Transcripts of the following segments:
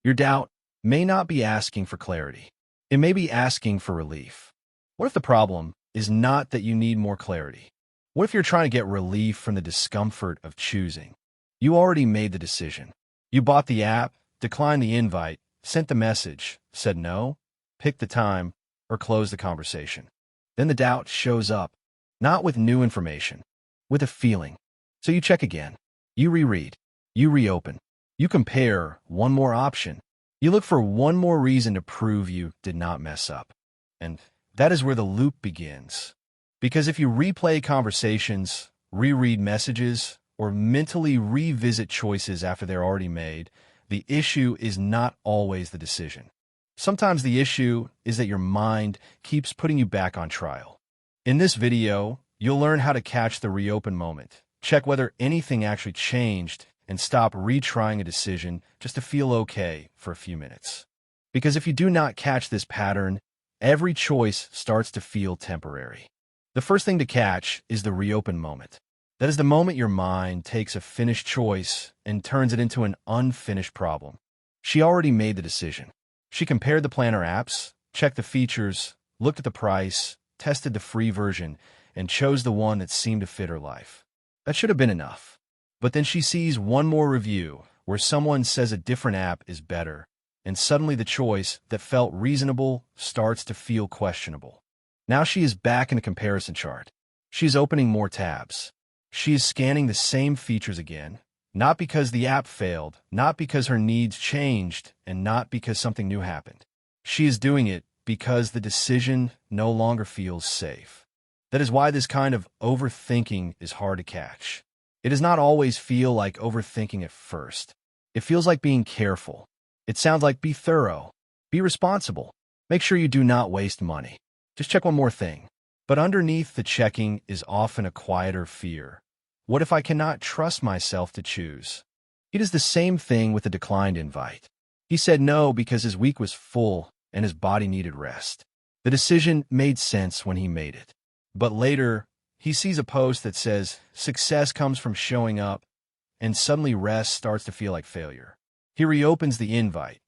Your doubt may not be asking for clarity. It may be asking for relief. What if the problem is not that you need more clarity? What if you're trying to get relief from the discomfort of choosing? You already made the decision. You bought the app, declined the invite, sent the message, said no, picked the time, or closed the conversation. Then the doubt shows up, not with new information, with a feeling. So you check again. You reread. You reopen. You compare one more option. You look for one more reason to prove you did not mess up. And that is where the loop begins. Because if you replay conversations, reread messages, or mentally revisit choices after they're already made, the issue is not always the decision. Sometimes the issue is that your mind keeps putting you back on trial. In this video, you'll learn how to catch the reopen moment, check whether anything actually changed, and stop retrying a decision just to feel okay for a few minutes. Because if you do not catch this pattern, every choice starts to feel temporary. The first thing to catch is the reopen moment. That is the moment your mind takes a finished choice and turns it into an unfinished problem. She already made the decision. She compared the planner apps, checked the features, looked at the price, tested the free version, and chose the one that seemed to fit her life. That should have been enough. But then she sees one more review where someone says a different app is better, and suddenly the choice that felt reasonable starts to feel questionable. Now she is back in the comparison chart. She is opening more tabs. She is scanning the same features again, not because the app failed, not because her needs changed, and not because something new happened. She is doing it because the decision no longer feels safe. That is why this kind of overthinking is hard to catch. It does not always feel like overthinking at first. It feels like being careful. It sounds like be thorough, be responsible, make sure you do not waste money. Just check one more thing. But underneath the checking is often a quieter fear. What if I cannot trust myself to choose? It is the same thing with a declined invite. He said no because his week was full and his body needed rest. The decision made sense when he made it. But later, he sees a post that says, success comes from showing up, and suddenly rest starts to feel like failure. He reopens the invite,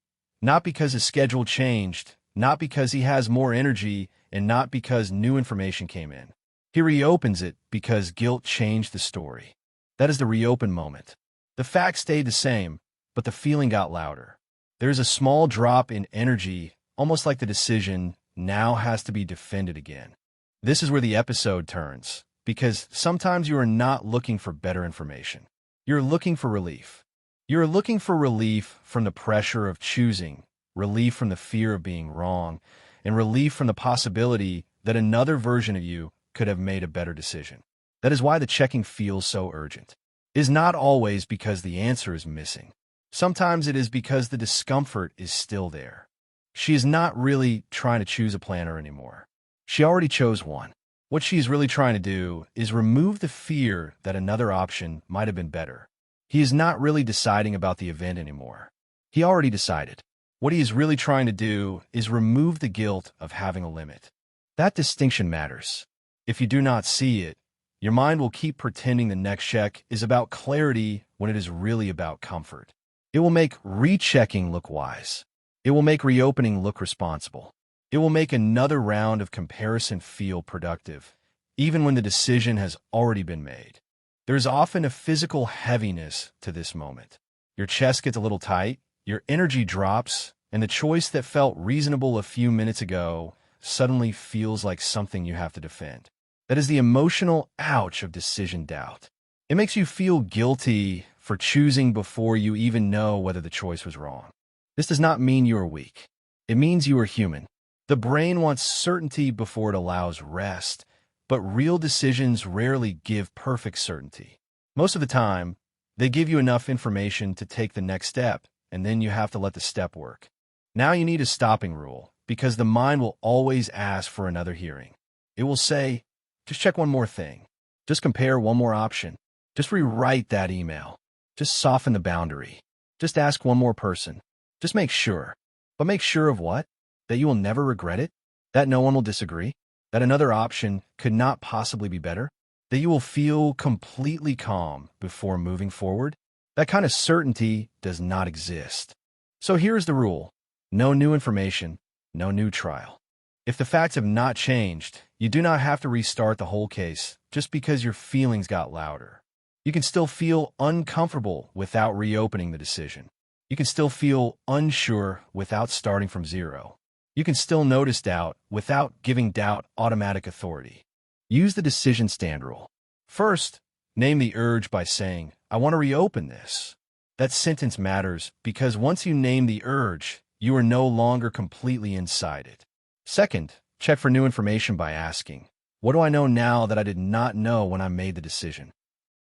not because his schedule changed, not because he has more energy, and not because new information came in. He reopens it because guilt changed the story. That is the reopen moment. The facts stayed the same, but the feeling got louder. There is a small drop in energy, almost like the decision now has to be defended again. This is where the episode turns, because sometimes you are not looking for better information. You're looking for relief. You're looking for relief from the pressure of choosing, relief from the fear of being wrong, and relief from the possibility that another version of you could have made a better decision. That is why the checking feels so urgent. It is not always because the answer is missing. Sometimes it is because the discomfort is still there. She is not really trying to choose a planner anymore. She already chose one. What she is really trying to do is remove the fear that another option might have been better. He is not really deciding about the event anymore. He already decided. What he is really trying to do is remove the guilt of having a limit. That distinction matters. If you do not see it, your mind will keep pretending the next check is about clarity when it is really about comfort. It will make rechecking look wise. It will make reopening look responsible. It will make another round of comparison feel productive, even when the decision has already been made. There is often a physical heaviness to this moment. Your chest gets a little tight, your energy drops, and the choice that felt reasonable a few minutes ago suddenly feels like something you have to defend. That is the emotional ouch of decision doubt. It makes you feel guilty for choosing before you even know whether the choice was wrong. This does not mean you are weak. It means you are human. The brain wants certainty before it allows rest, but real decisions rarely give perfect certainty. Most of the time, they give you enough information to take the next step, and then you have to let the step work. Now you need a stopping rule, because the mind will always ask for another hearing. It will say, just check one more thing. Just compare one more option. Just rewrite that email. Just soften the boundary. Just ask one more person. Just make sure. But make sure of what? That you will never regret it? That no one will disagree? That another option could not possibly be better? That you will feel completely calm before moving forward? That kind of certainty does not exist. So here's the rule. No new information, no new trial. If the facts have not changed, you do not have to restart the whole case just because your feelings got louder. You can still feel uncomfortable without reopening the decision. You can still feel unsure without starting from zero. You can still notice doubt without giving doubt automatic authority. Use the decision stand rule. First, name the urge by saying, I want to reopen this. That sentence matters because once you name the urge, you are no longer completely inside it. Second, check for new information by asking, what do I know now that I did not know when I made the decision?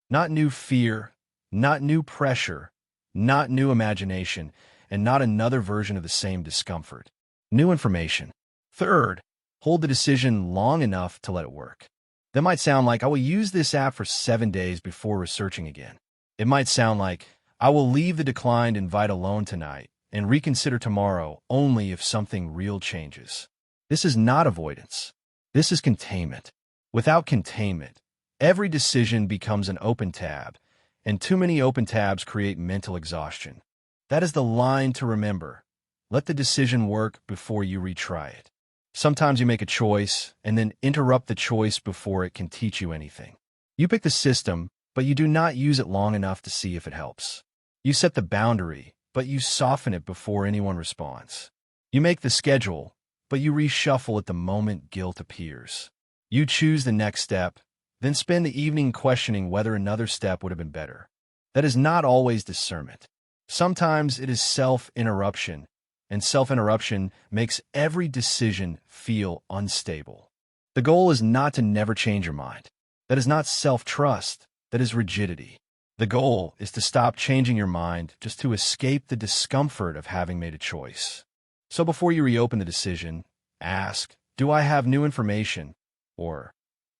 Not new fear, not new pressure, not new imagination, and not another version of the same discomfort. New information. Third, hold the decision long enough to let it work. That might sound like, I will use this app for 7 days before researching again. It might sound like, I will leave the declined invite alone tonight and reconsider tomorrow only if something real changes. This is not avoidance. This is containment. Without containment, every decision becomes an open tab, and too many open tabs create mental exhaustion. That is the line to remember. Let the decision work before you retry it. Sometimes you make a choice and then interrupt the choice before it can teach you anything. You pick the system, but you do not use it long enough to see if it helps. You set the boundary, but you soften it before anyone responds. You make the schedule, but you reshuffle at the moment guilt appears. You choose the next step, then spend the evening questioning whether another step would have been better. That is not always discernment. Sometimes it is self-interruption, and self-interruption makes every decision feel unstable. The goal is not to never change your mind. That is not self-trust, that is rigidity. The goal is to stop changing your mind just to escape the discomfort of having made a choice. So before you reopen the decision, ask, do I have new information? Or,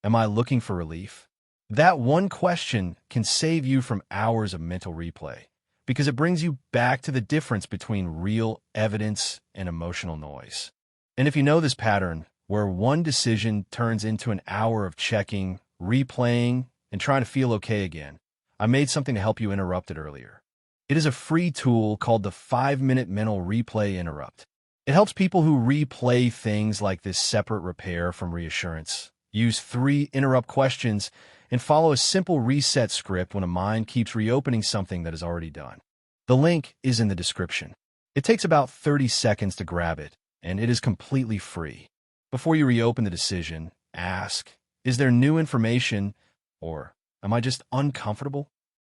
am I looking for relief? That one question can save you from hours of mental replay because it brings you back to the difference between real evidence and emotional noise. And if you know this pattern, where one decision turns into an hour of checking, replaying, and trying to feel okay again, I made something to help you interrupt it earlier. It is a free tool called the 5-Minute Mental Replay Interrupt. It helps people who replay things like this separate repair from reassurance. Use 3 interrupt questions and follow a simple reset script when a mind keeps reopening something that is already done. The link is in the description. It takes about 30 seconds to grab it, and it is completely free. Before you reopen the decision, ask, is there new information, or am I just uncomfortable?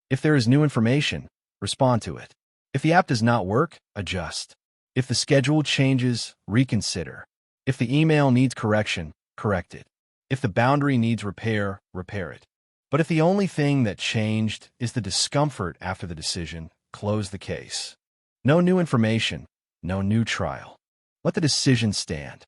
If there is new information, respond to it. If the app does not work, adjust. If the schedule changes, reconsider. If the email needs correction, correct it. If the boundary needs repair, repair it. But if the only thing that changed is the discomfort after the decision, close the case. No new information, no new trial. Let the decision stand.